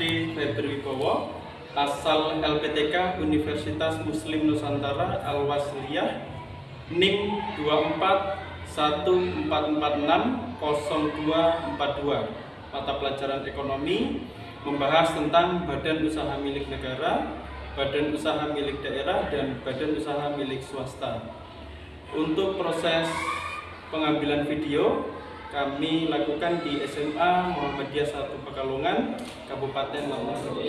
Ade Febriwibowo, asal LPTK Universitas Muslim Nusantara Al-Wasliyah, NIM 2414460242, mata pelajaran ekonomi, membahas tentang badan usaha milik negara, badan usaha milik daerah, dan badan usaha milik swasta. Untuk proses pengambilan video kami lakukan di SMA Muhammadiyah 1 Pekalongan, Kabupaten Lampung.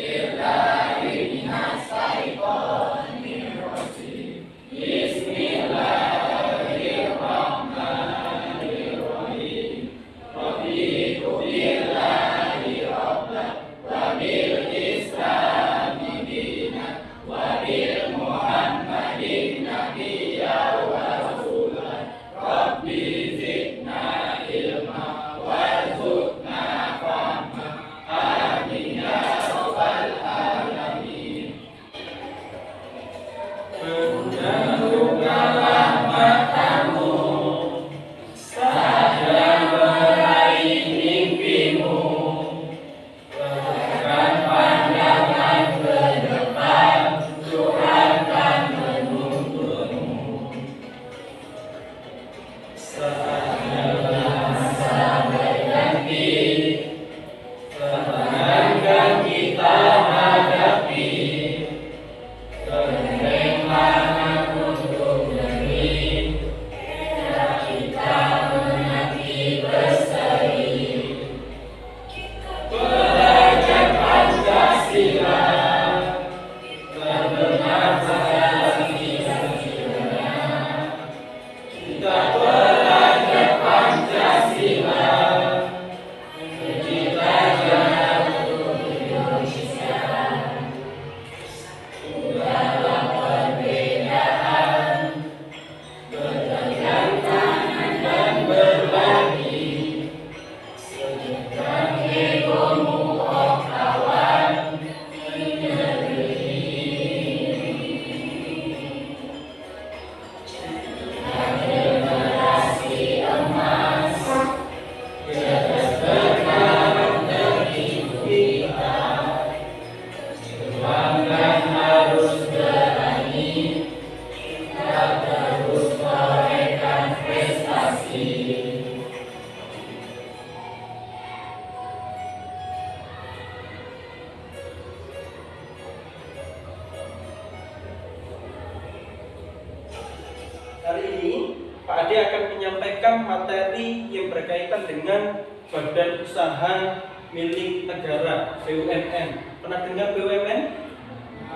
Hari ini Pak Ade akan menyampaikan materi yang berkaitan dengan badan usaha milik negara (BUMN). Pernah dengar BUMN?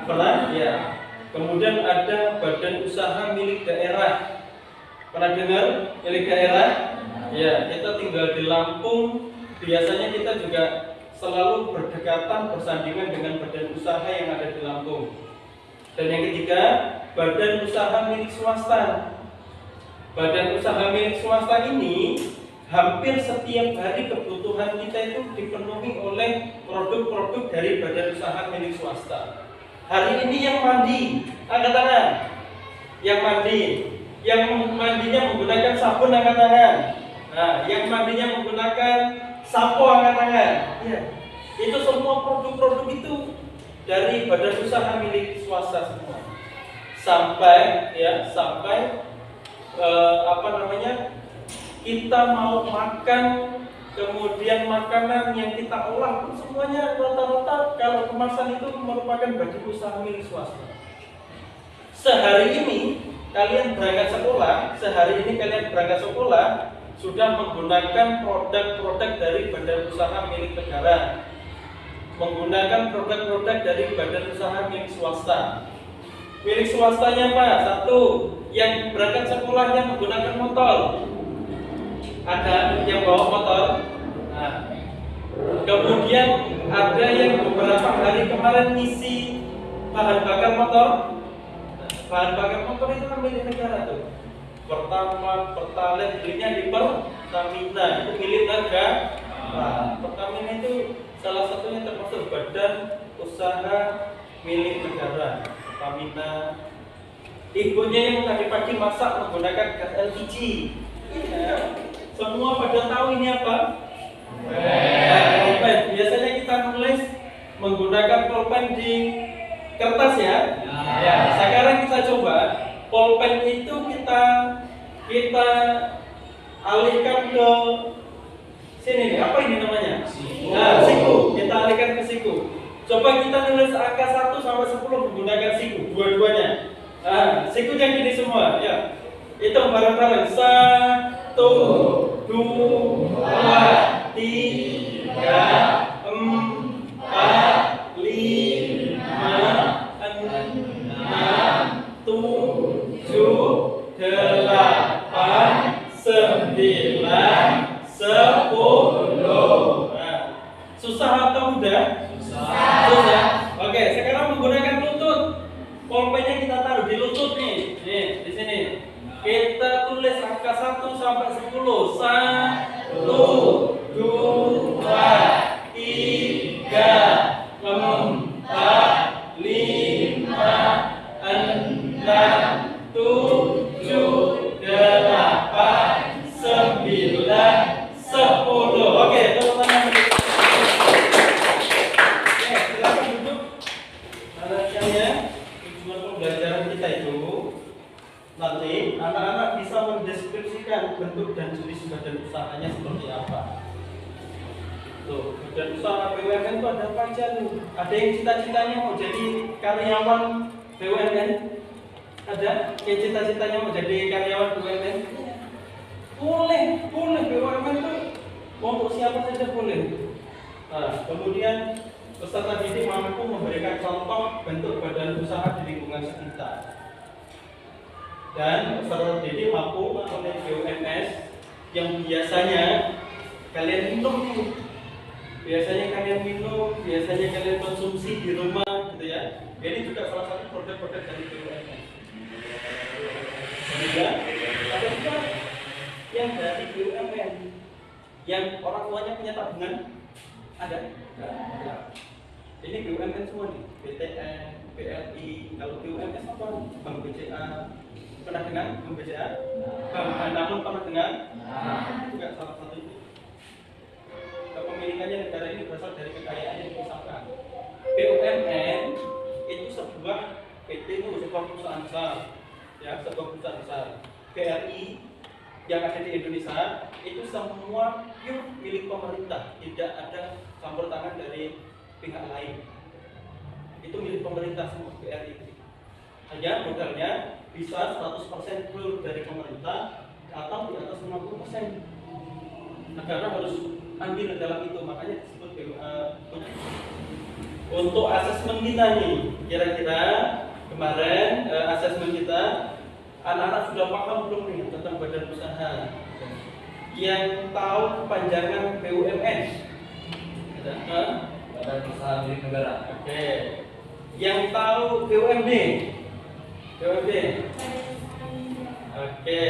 Pernah? Ya. Kemudian ada badan usaha milik daerah. Pernah dengar milik daerah? Ya, kita tinggal di Lampung. Biasanya kita juga selalu berdekatan bersandingan dengan badan usaha yang ada di Lampung. Dan yang ketiga, badan usaha milik swasta. Badan usaha milik swasta ini hampir setiap hari kebutuhan kita itu dipenuhi oleh produk-produk dari badan usaha milik swasta. Hari ini yang mandi, angkat tangan. Yang mandi, yang mandinya menggunakan sabun, angkat tangan. Nah, yang mandinya menggunakan sampo, angkat tangan. Ya, itu semua produk-produk itu dari badan usaha milik swasta semua. Sampai kita mau makan, kemudian makanan yang kita olah pun semuanya rata-rata kalau kemasan itu merupakan badan usaha milik swasta. Sehari ini kalian berangkat sekolah sudah menggunakan produk-produk dari badan usaha milik negara, menggunakan produk-produk dari badan usaha milik swasta. Milik swastanya Pak, satu, yang berangkat sekolahnya menggunakan motor. Ada yang bawa motor. Nah, kemudian ada yang beberapa hari kemarin ngisi bahan bakar motor. Bahan bakar motor itu kan milik negara tuh. Pertama, Pertalite belinya di Pertamina, itu milik negara. Nah, Pertamina itu salah satunya termasuk badan usaha milik negara. Pertamina. Ibunya yang tadi pagi masak menggunakan gas LPG. Ya. Semua pada tahu ini apa? Biasanya kita nulis menggunakan pulpen di kertas ya. Ya, sekarang kita coba pulpen itu kita alihkan ke sini nih. Apa ini namanya? Nah, siku. Kita alihkan ke siku. Coba kita tulis angka 1 sampai 10 menggunakan siku dua-duanya. Nah, sikunya gini semua, ya. Hitung bareng-bareng. 1, 2, 3, 4, 5, 6, 7, 8, 9, 10. Nah, susah atau mudah? Susah. Oke, sekarang menggunakan lutut. Pulpennya kita taruh di lutut nih. Nih, di sini. Kita tulis angka 1 sampai 10. 1, 2, 3, 4, 5, 6, 7, 8, 9, 10. Oke, tepuk tangan. Oke, silakan duduk. Perhatiannya, tujuan pembelajaran kita itu nanti anak-anak bisa mendeskripsikan bentuk dan jenis badan usahanya seperti apa. Tuh, badan usaha BUMN itu ada apa aja nih? Ada yang cita-citanya mau jadi karyawan BUMN? Ada yang cita-citanya mau jadi karyawan BUMN? Boleh BUMN itu untuk siapa saja boleh. Nah, kemudian peserta didik mampu memberikan contoh bentuk badan usaha di lingkungan sekitar. Dan peserta didik mampu mengenai BUMS yang biasanya kalian minum, biasanya kalian konsumsi di rumah, gitu ya. Ini juga salah satu produk-produk dari BUMS. Kemudian ada juga yang dari BUMN, yang orang tuanya punya tabungan, ada? Ini BUMN semua nih, BTN, BRI. Kalau BUMS apa? Bank BCA. Pernah dengar Bank BCA? Bank Namun pernah dengar? Itu juga salah satu itu. Kepemilikannya negara ini berasal dari kekayaan yang dipisahkan. BUMN itu sebuah PT, itu sebuah perusahaan besar, ya, sebuah perusahaan besar. BRI yang ada di Indonesia itu semua pure milik pemerintah, tidak ada campur tangan dari pihak lain. Itu milik pemerintah semua BRI. Hanya modalnya bisa 100% pure dari pemerintah atau di atas 50%. Negara harus ambil dalam itu, makanya disebut untuk asesmen kita nih. Kira-kira kemarin asesmen kita anak-anak sudah paham belum nih tentang badan usaha? Yang tahu kepanjangan BUMN? Badan usaha milik negara. Oke. Yang tahu BUMD? BUMD. Oke.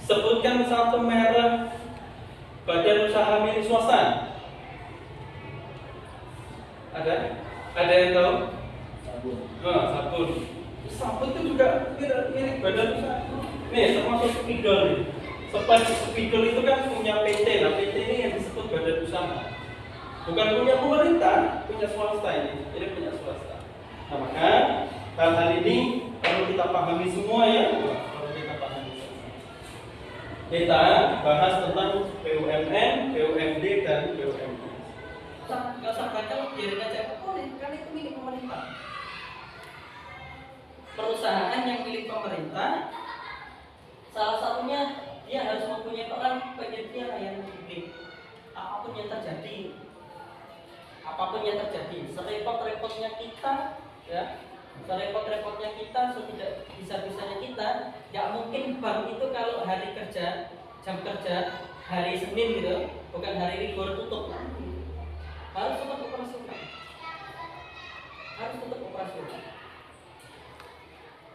Sebutkan satu merek badan usaha milik swasta. Ada? Ada yang tahu? Sabun. Oh, sabun. Sabun itu juga milik badan usaha. Nih, termasuk spidol nih. Spidol itu kan punya PT. Nah, PT ini yang disebut badan usaha. Bukan punya pemerintah, punya swasta ini. Ini punya swasta. Nah, maka hal-hal ini perlu kita pahami semua ya. Perlu kita pahami semua. Kita bahas tentang BUMN, BUMD dan BUMN. Nggak usah baca, biarin aja. Boleh, kan itu milik pemerintah. Perusahaan yang milik pemerintah, salah satunya dia harus mempunyai peran penyedia layanan publik. Apapun yang terjadi, serepot-repotnya kita, ya, serepot-repotnya kita, setidak bisa-bisanya kita, nggak mungkin bank itu kalau hari kerja, jam kerja hari Senin gitu, bukan hari libur tutup. Harus tetap operasional.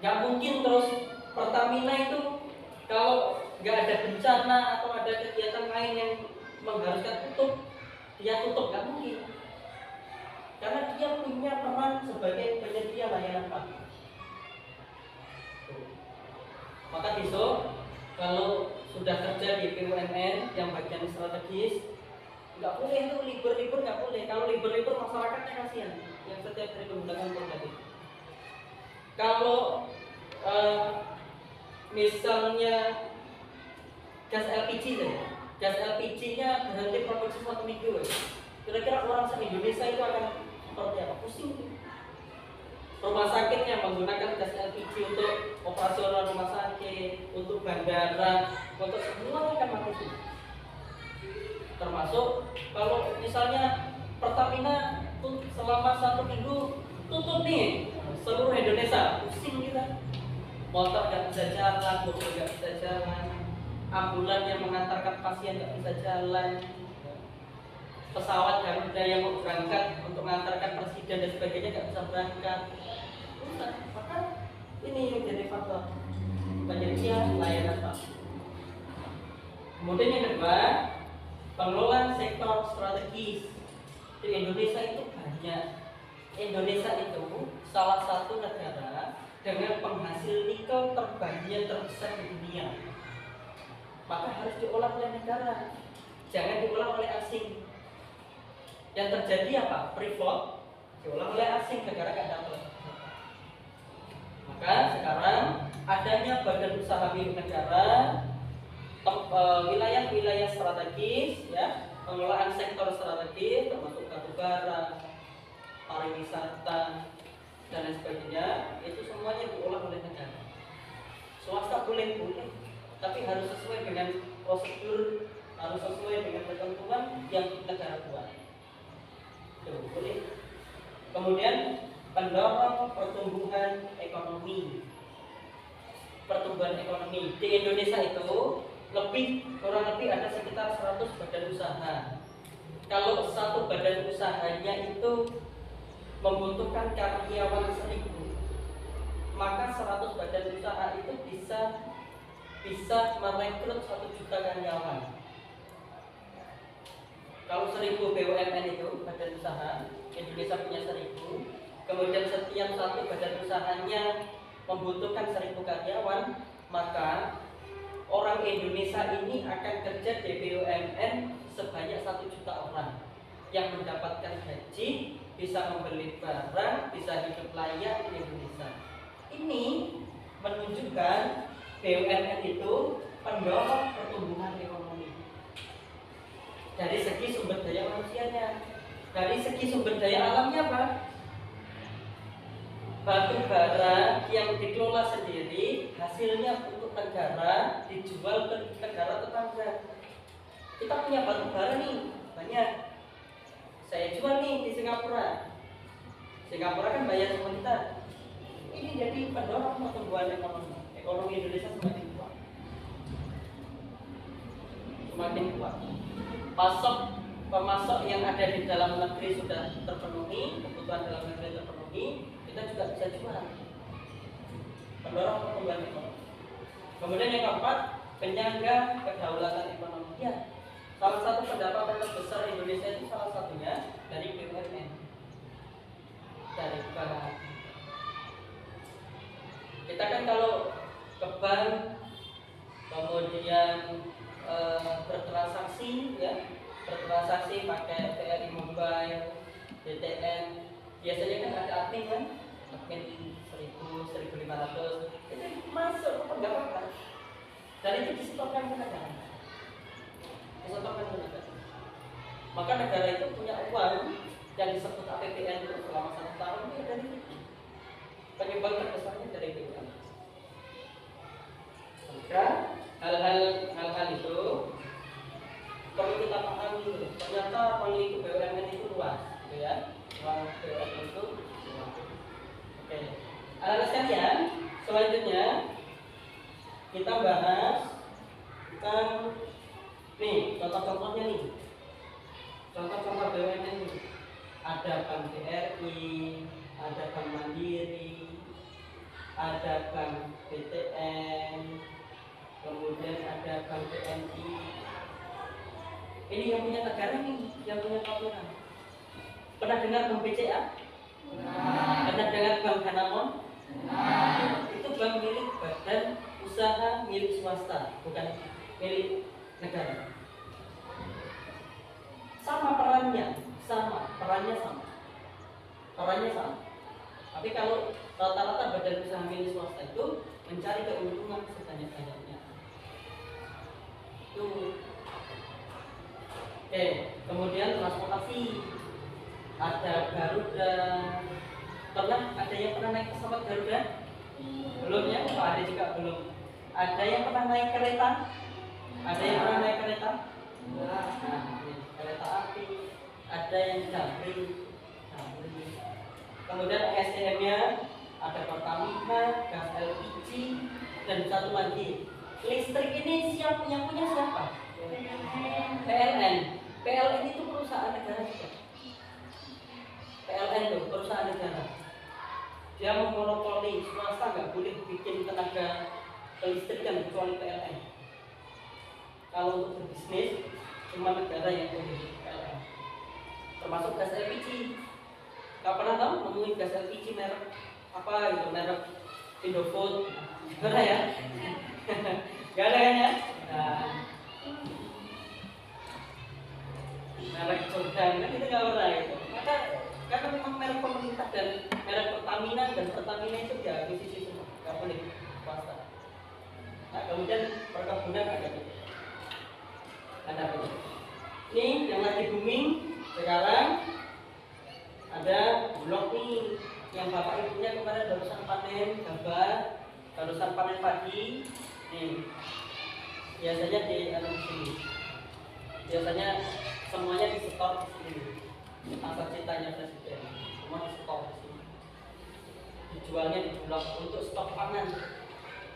Nggak mungkin terus Pertamina itu kalau nggak ada bencana atau ada kegiatan lain yang mengharuskan tutup, dia tutup, nggak mungkin. Karena dia punya peran sebagai penyedia layanan publik. Maka besok kalau sudah kerja di BUMN yang bagian strategis, Nggak boleh tuh libur nggak boleh. Kalau libur masyarakatnya kasihan yang setiap hari menggunakan produk itu. Kalau misalnya gas LPG saja, gas LPG-nya berhenti produksi 1 minggu, kira-kira orang se-Indonesia itu akan seperti apa? Pusing. Rumah sakit yang menggunakan gas LPG untuk operasional rumah sakit, untuk bandara, untuk semua akan mati. Termasuk kalau misalnya Pertamina tuh selama 1 minggu tutup nih seluruh Indonesia, pusing kita. Motor nggak bisa jalan, mobil nggak bisa jalan, ambulan yang mengantarkan pasien nggak bisa jalan, pesawat Garuda yang mau berangkat untuk mengantarkan presiden dan sebagainya nggak bisa berangkat. Maka ini menjadi faktor penyediaan layanan Pak. Kemudian yang kedua, pengelolaan sektor strategis di Indonesia itu banyak. Indonesia itu salah satu negara dengan penghasil nikel terbanyak terbesar di dunia. Maka harus diolah oleh negara, jangan diolah oleh asing. Yang terjadi apa? Freeport diolah oleh asing, negara nggak dapat. Maka sekarang adanya badan usaha milik negara, wilayah-wilayah strategis, ya, pengelolaan sektor strategis termasuk batubara, pariwisata dan lain sebagainya, itu semuanya diolah oleh negara. Swasta boleh, tapi harus sesuai dengan prosedur, harus sesuai dengan ketentuan yang negara buat. Itu boleh. Kemudian pendorong pertumbuhan ekonomi. Pertumbuhan ekonomi di Indonesia itu kurang lebih ada sekitar 100 badan usaha. Kalau satu badan usahanya itu membutuhkan karyawan 1000, maka 100 badan usaha itu bisa merekrut 1 juta karyawan. Kalau 1000 BUMN itu badan usaha, Indonesia punya 1000, kemudian setiap satu badan usahanya membutuhkan 1000 karyawan, maka orang Indonesia ini akan kerja di BUMN sebanyak 1 juta orang yang mendapatkan gaji, bisa membeli barang, bisa hidup layak di Indonesia. Ini menunjukkan BUMN itu pendorong pertumbuhan ekonomi. Dari segi sumber daya manusianya, dari segi sumber daya alamnya apa? Batu bara yang dikelola sendiri, hasilnya untuk negara dijual ke negara tetangga. Kita punya batu bara nih banyak, saya jual nih di Singapura. Singapura kan bayar sama kita. Ini jadi pendorong pertumbuhan ekonomi. Ekonomi Indonesia semakin kuat. Semakin kuat. Pemasok yang ada di dalam negeri sudah terpenuhi, kebutuhan dalam negeri terpenuhi, kita juga bisa jual. Pendorong pertumbuhan ekonomi. Kemudian yang keempat, penyangga kedaulatan ekonomi. Ya, salah satu pendapatan terbesar Indonesia itu salah satunya dari BUMN, dari bank. Kita kan kalau ke bank, kemudian bertransaksi, ya, bertransaksi pakai BRI Mobile, BTN, biasanya kan ada admin kan, admin 1000, 1500, itu masuk pendapatan, dan itu disetorkan ke negara. Maka negara itu punya uang yang disebut APBN itu selama 1 tahun itu dari penyumbang terbesarnya dari BUMN. Maka hal-hal itu perlu kita pahami dulu. Ternyata pengikut BUMN itu luas, gitu ya. Uang BUMN itu luas. Oke. Anak-anak sekalian, selanjutnya kita bahas tentang nih, contoh-contohnya nih. Contoh-contoh BUMN nih. Ada Bank BRI, ada Bank Mandiri, ada Bank BTN, kemudian ada Bank BNI. Ini yang punya negara nih, yang punya peraturan. Pernah dengar Bank BCA? Pernah dengar Bank Danamon? Itu bank milik badan usaha milik swasta, bukan milik negara. perannya sama. Tapi kalau rata-rata badan usaha milik swasta itu mencari keuntungan sebanyak-banyaknya. Itu. Oke, kemudian transportasi. Ada Garuda. Ada yang pernah naik pesawat Garuda? Belum ya? Oh, ada juga belum. Ada yang pernah naik kereta? Ada yang pernah naik kereta? Nah, kereta api. Ada yang dabring. Kemudian SDM-nya ada Pertamina, gas LPG, dan satu lagi. Listrik ini yang punya siapa? PLN. PLN itu perusahaan negara juga. PLN itu perusahaan negara. Dia memonopoli, swasta nggak boleh bikin tenaga kelistrikan kecuali PLN. Kalau untuk berbisnis, cuma negara yang boleh PLN. Termasuk gas LPG. Gak pernah tahu nemuin gas LPG merek apa itu, merek Indofood? Gak ada ya? Gak ada kan ya? Nah, merek Jordan kan itu gak pernah itu. Maka karena memang merek pemerintah dan merek Pertamina, dan Pertamina itu diakuisisi semua, gak boleh swasta. Nah, kemudian perkebunan ada itu. Ini yang lagi booming sekarang. Ada blok nih yang bapak ibunya kemarin barusan panen gabah, barusan panen padi. Nih, biasanya di sini. Biasanya semuanya di setor di sini. Masa citanya presiden, semua di setor di sini. Dijualnya di blok untuk stok pangan.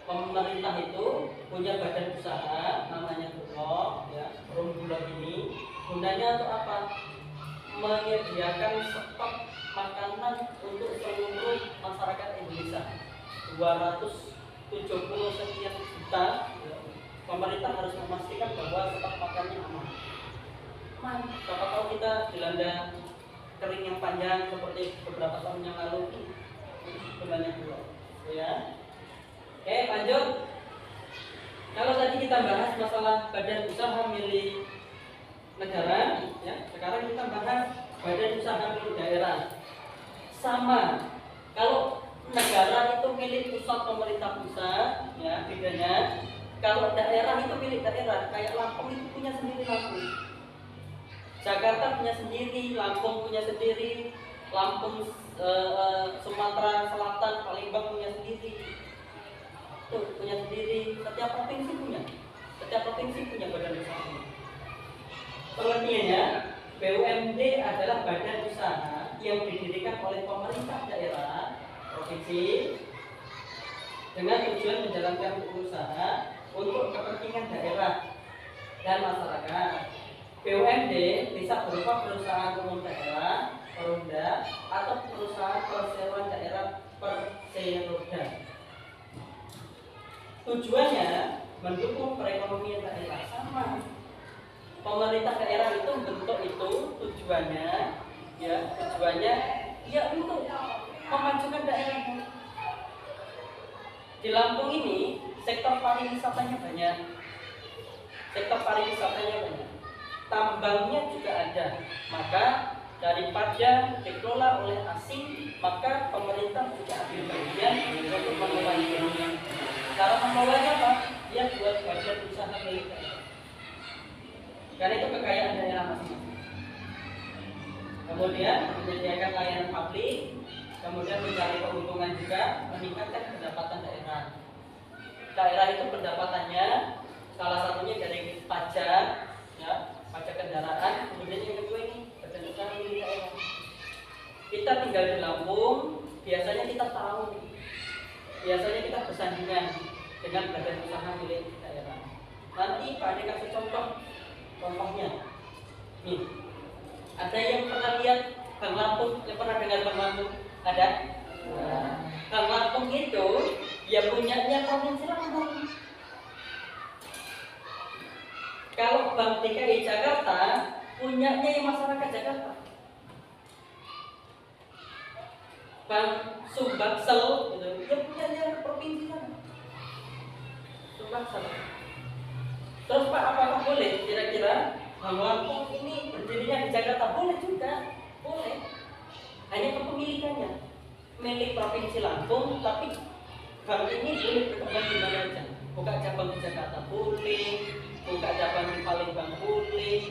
Pemerintah itu punya badan usaha namanya Bulog, ya. Bulog ini gunanya untuk apa? Menyediakan stok makanan untuk seluruh masyarakat Indonesia 270 sekian juta. Pemerintah harus memastikan bahwa stok makannya aman. Siapa tahu kita dilanda kering yang panjang seperti beberapa tahun yang lalu. Gunanya Bulog, ya. Oke, lanjut. Kalau tadi kita bahas masalah badan usaha milik negara, ya. Sekarang kita bahas badan usaha milik daerah. Sama. Kalau negara itu milik pusat, pemerintah pusat, ya, bedanya. Kalau daerah itu milik daerah, kayak Lampung itu punya sendiri Lampung. Jakarta punya sendiri, Lampung punya sendiri, Lampung, Sumatera Selatan, Palembang punya sendiri. Tuh, punya sendiri. Setiap provinsi punya badan usaha. Pengertiannya, BUMD adalah badan usaha yang didirikan oleh pemerintah daerah, provinsi, dengan tujuan menjalankan usaha untuk kepentingan daerah dan masyarakat. BUMD bisa berupa perusahaan umum daerah, Perumda, atau perusahaan perseroan daerah Perseroda. Tujuannya mendukung perekonomian daerah. Sama. Pemerintah daerah itu bentuk itu tujuannya ya untuk memajukan daerah. Di Lampung ini sektor pariwisatanya banyak. Tambangnya juga ada. Maka daripada dikelola oleh asing, maka pemerintah juga ambil bagian untuk mengelolanya. Cara mengelolanya apa? Dia buat badan usaha milik daerah. Karena itu kekayaan daerah masing-masing. Kemudian menyediakan layanan publik, kemudian mencari keuntungan juga, meningkatkan pendapatan daerah. Daerah itu pendapatannya salah satunya dari pajak, ya, pajak kendaraan. Kemudian yang kedua ini badan usaha milik daerah. Kita tinggal di Lampung, biasanya kita bersandingan dengan badan usaha milik daerah. Nanti Pak Ade kasih contohnya. Nih, ada yang pernah lihat Bank Lampung? Yang pernah dengar Bank Lampung? Ada? Nah, Bank Lampung itu ya punyanya Provinsi Lampung. Kalau Bank DKI Jakarta punyanya yang masyarakat Jakarta. Bank Sumbaksel gitu, dia punyanya provinsi sana. Sumbaksel. Terus Pak, apakah boleh kira-kira Lampung ini berdirinya di Jakarta boleh juga, boleh. Hanya kepemilikannya milik Provinsi Lampung, tapi hal ini boleh berkembang di mana saja. Buka cabang di Jakarta boleh, buka cabang di Palembang boleh.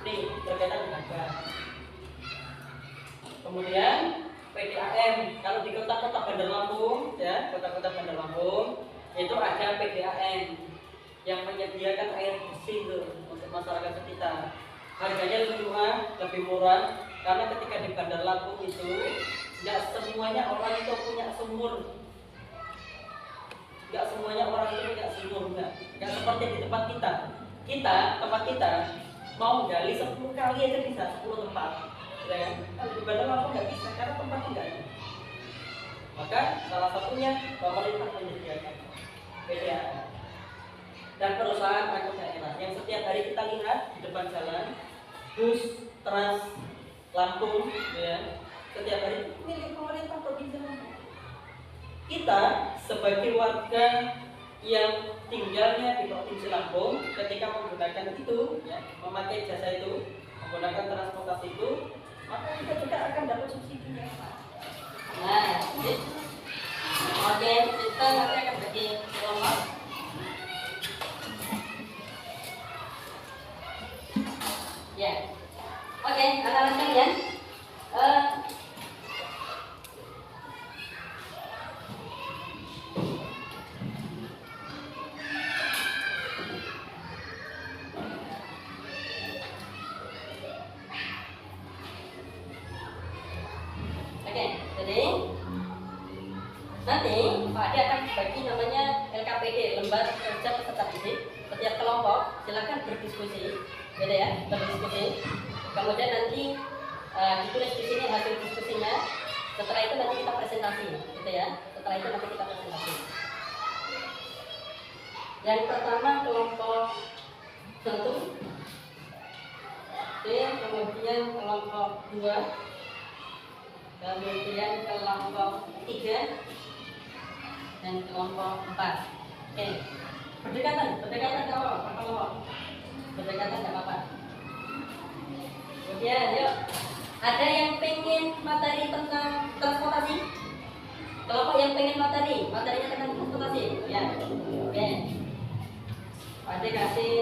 Nih berkaitan dengan gas. Kemudian PDAM, kalau di kota-kota Bandar Lampung, ya kota-kota Bandar Lampung itu ada PDAM yang menyediakan air bersih tuh untuk masyarakat sekitar. Harganya lebih murah karena ketika di Bandar Lampung itu nggak semuanya orang itu punya sumur, nggak semuanya orang itu punya sumur, nggak seperti di tempat kita. Tempat kita mau gali 10 kali aja bisa, 10 tempat. Ya kan? Kalau di Bandar Lampung nggak bisa karena tempatnya nggak ada. Maka salah satunya pemerintah menyediakan PDAM dan perusahaan angkut daerah yang setiap hari kita lihat di depan jalan bus Trans Lampung, ya setiap hari milik pemerintah provinsi Lampung. Kita sebagai warga yang tinggalnya di provinsi Lampung, ketika menggunakan itu, ya, memakai jasa itu, menggunakan transportasi itu, maka kita juga akan dapat subsidinya. Nah, oke, kita nanti akan bagi kelompok. Ya, oke, anak-anak sekalian, jadi nanti Pak Ade akan bagi namanya LKPD, Lembar Kerja Peserta Didik. Setiap kelompok silakan berdiskusi, beda ya, berdiskusi. Kemudian nanti ditulis di sini hasil diskusinya. Setelah itu nanti kita presentasi, gitu ya. Setelah itu nanti kita presentasi. Yang pertama kelompok 1, kemudian kelompok 2, kemudian kelompok 3, dan kelompok 4. Oke, berdekatan kelompok, berdekatan nggak apa-apa. Kemudian, yuk, ada yang pengen materi tentang transportasi? Kelompok yang pengen materinya tentang transportasi, ya, oke. Ada kasih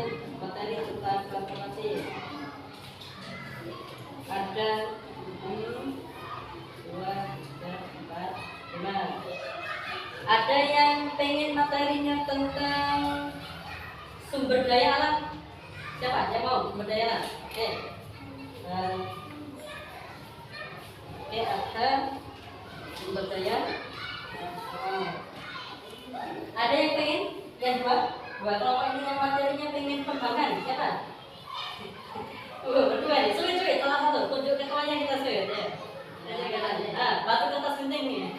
materi tentang transportasi. Ada 2, 3, 4, 5. Ada yang pengen materinya tentang sumber daya alam? Siapa yang mau sumber daya alam? Oke. Oke, ada sumber daya. Ada yang pengen? Yang dua kelompok ini yang materinya pengen pengembangan, siapa? Berdua nih, sulit salah satu. Tunjuk ketuanya kita sulit ya. Batu kertas gunting nih.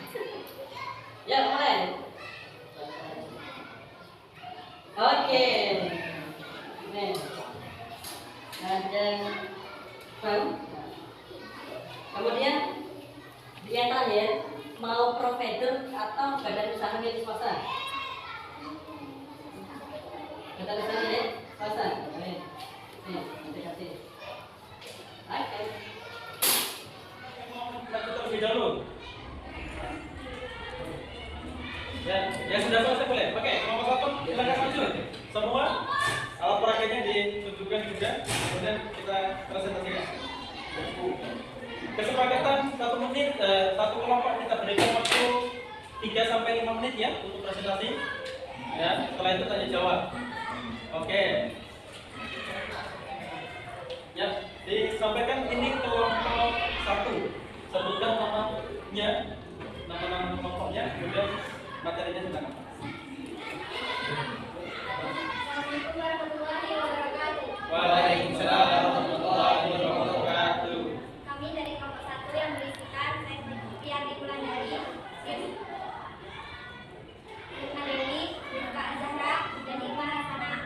Ya, mulai. Oke. Nih. Ada baru. Kemudian yang terakhir, mau provider atau badan usaha milik swasta? Badan usaha milik swasta. Nih, kasih. Oke. Terlebih dahulu. Ya sudah selesai boleh. Oke, kelompok 1 silakan maju. Semua alat perakainya ditunjukkan juga, kemudian kita presentasikan. Kesepakatan 1 menit, satu kelompok kita berikan waktu 3 sampai 5 menit ya untuk presentasi. Ya, setelah itu tanya jawab. Oke. Ya, disampaikan ini kelompok 1. Sebutkan namanya, nama kelompoknya, kemudian materinya tentang apa? Assalamualaikum warahmatullahi wabarakatuh. Waalaikumsalam warahmatullahi wabarakatuh. Kami dari kelompok 1 yang berisikan Fiati Wulandari, Lukman Dewi, Kak Zahra, dan Iqbal Hasanah.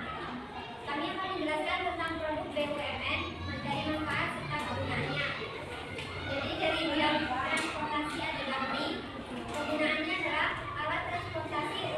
Kami akan menjelaskan tentang produk BUMN, materi manfaat serta kegunaannya. Jadi dari bidang transportasi ada Damri, kegunaannya adalah alat transportasi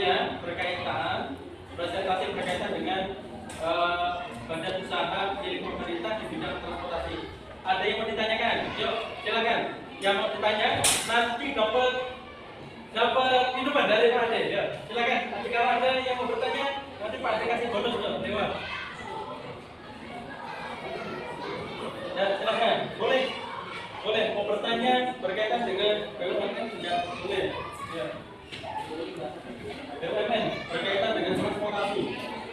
yang berkaitan dengan badan usaha milik pemerintah di bidang transportasi. Ada yang mau ditanyakan? Yuk, silakan. Yang mau ditanya nanti dapat minuman dari Pak Ade. Ya, silakan. Nanti kalau ada yang mau bertanya, nanti Pak Ade kasih bonus loh, lewat. Ya, silakan. Boleh. Mau bertanya berkaitan dengan BUMN juga boleh. Ya. BUMN berkaitan dengan transportasi.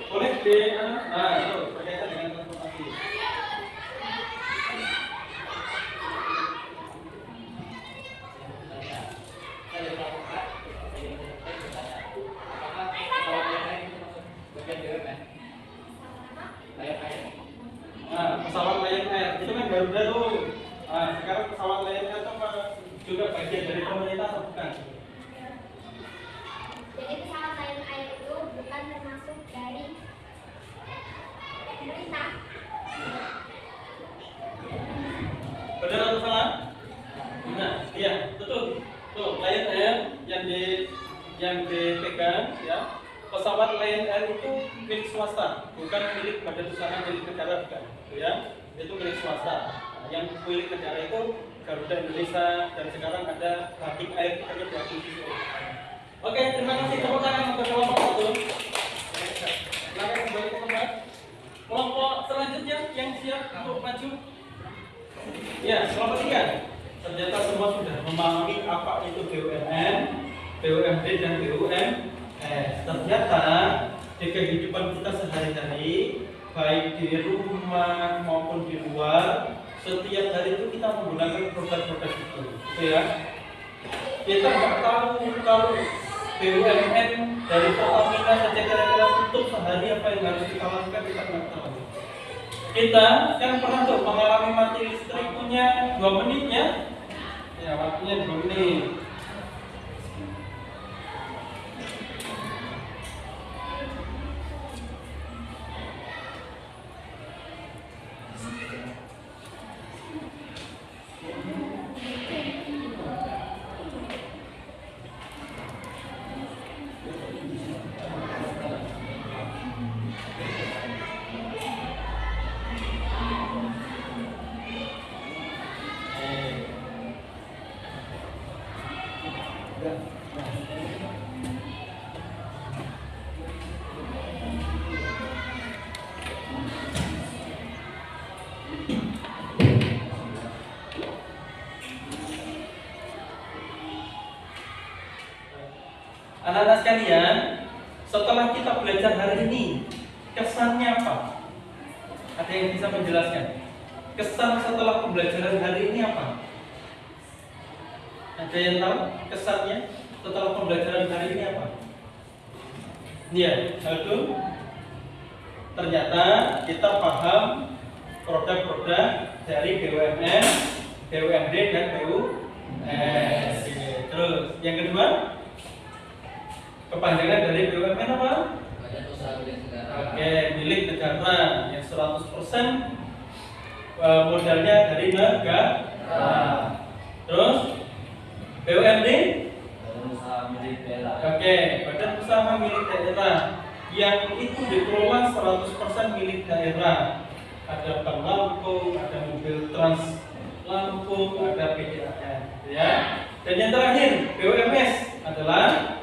Boleh di itu berkaitan dengan transportasi. Pesawat Lion Air itu kan baru. Sekarang pesawat Lion Air itu juga bagian dari pemerintah atau bukan? Jadi pesawat Lion Air itu bukan termasuk dari pemerintah. Benar atau salah? Nah, iya, betul. Tuh, Lion Air yang dipegang ya. Pesawat Lion Air itu milik swasta, bukan milik badan usaha milik negara, bukan. Gitu ya. Itu milik swasta. Yang milik negara itu Garuda Indonesia dan sekarang ada Batik Air kita diakuisisi. Oke, terima kasih. Tepuk tangan untuk kelompok satu. Silakan kembali ke tempat. Kelompok selanjutnya yang siap untuk maju. Ya, kelompok 3. Ternyata semua sudah memahami apa itu BUMN, BUMD dan BUMS. Ternyata di kehidupan kita sehari-hari, baik di rumah maupun di luar, setiap hari itu kita menggunakan produk-produk itu, gitu ya. Kita nggak tahu kalau BUMN dari Pertamina saja kira-kira untuk sehari apa yang harus kita lakukan, kita nggak tahu. Kita yang pernah tuh mengalami mati listrik punya 2 menit ya waktunya 2 menit. Anak-anak sekalian, setelah kita belajar hari ini, kesannya apa? Ada yang bisa menjelaskan? Kesan setelah pembelajaran hari ini apa? Ada yang tahu kesannya setelah pembelajaran hari ini apa? Iya, satu. Ternyata kita paham produk-produk dari BUMN, BUMD dan BUMS. Terus yang kedua, kepanjangan dari BUMN apa? Badan usaha milik negara. Oke, milik negara yang 100% modalnya dari negara. Terus BUMD? Badan usaha milik daerah. Oke, badan usaha milik daerah yang itu dikelola 100% milik daerah. Ada Bank Lampung, ada mobil Trans Lampung, ada PDAM, ya. Dan yang terakhir, BUMS adalah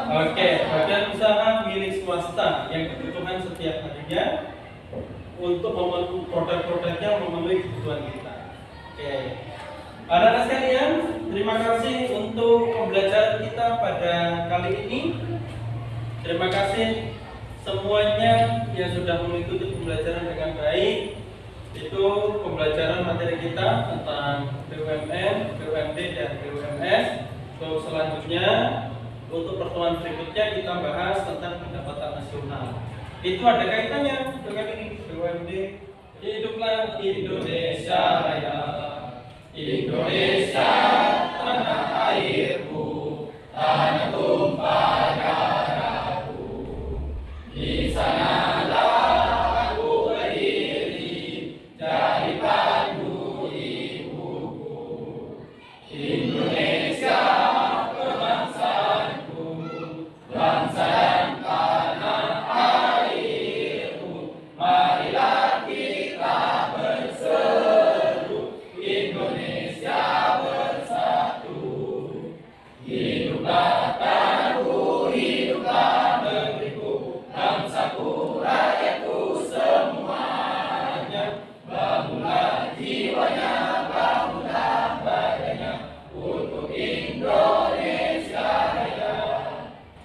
oke, badan usaha milik swasta yang kebutuhan setiap harinya untuk memenuhi produk-produknya memenuhi kebutuhan kita. Oke, anak-anak sekalian, terima kasih untuk pembelajaran kita pada kali ini. Terima kasih semuanya yang sudah mengikuti pembelajaran dengan baik. Itu pembelajaran materi kita tentang BUMN, BUMD dan BUMS. Untuk selanjutnya, untuk pertemuan berikutnya kita bahas tentang pendapatan nasional. Itu ada kaitannya dengan ini BUMD. Hiduplah Indonesia Raya, Indonesia tanah airku, tanah tumpah darahku. Di sanalah aku berdiri, jadi pandu ibuku. Indonesia kebangsaanku, bangsa dan tanah airku. Marilah kita berseru, Indonesia bersatu. Hiduplah tanahku, hiduplah negeriku, bangsaku, rakyatku semuanya. Bangunlah jiwanya, bangunlah badannya, untuk Indonesia Raya.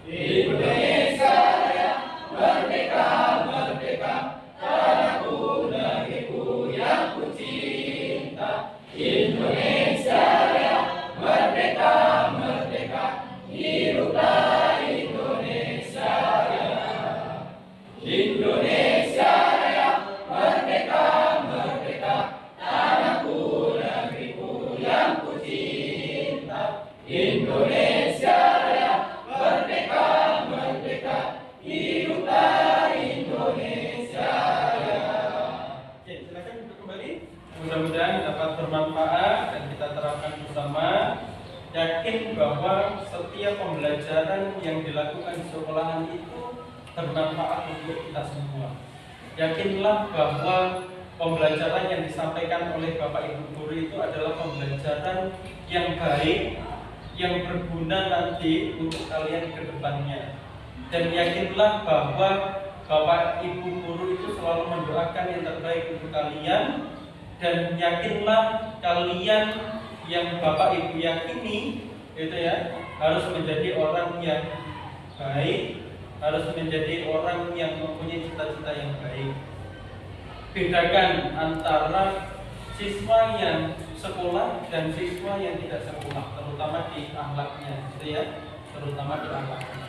Indonesia Raya, merdeka, merdeka, tanahku, negeriku yang ku cinta. Indonesia Raya, merdeka, merdeka, hiduplah Indonesia Raya. Indonesia Raya, merdeka, merdeka, tanahku, negeriku yang ku cinta. Indonesia Raya, merdeka, merdeka, hiduplah Indonesia Raya. Oke, silakan duduk kembali. Mudah-mudahan dapat bermanfaat dan kita terapkan bersama. Yakin bahwa setiap pembelajaran yang dilakukan di sekolahan itu bermanfaat untuk kita semua. Yakinlah bahwa pembelajaran yang disampaikan oleh Bapak Ibu guru itu adalah pembelajaran yang baik, yang berguna nanti untuk kalian ke depannya. Dan yakinlah bahwa Bapak Ibu guru itu selalu mendoakan yang terbaik untuk kalian. Dan yakinlah kalian yang Bapak Ibu yakini itu ya, harus menjadi orang yang baik, harus menjadi orang yang mempunyai cita-cita yang baik. Bedakan antara siswa yang sekolah dan siswa yang tidak sekolah, terutama di akhlaknya, gitu ya, terutama di akhlaknya.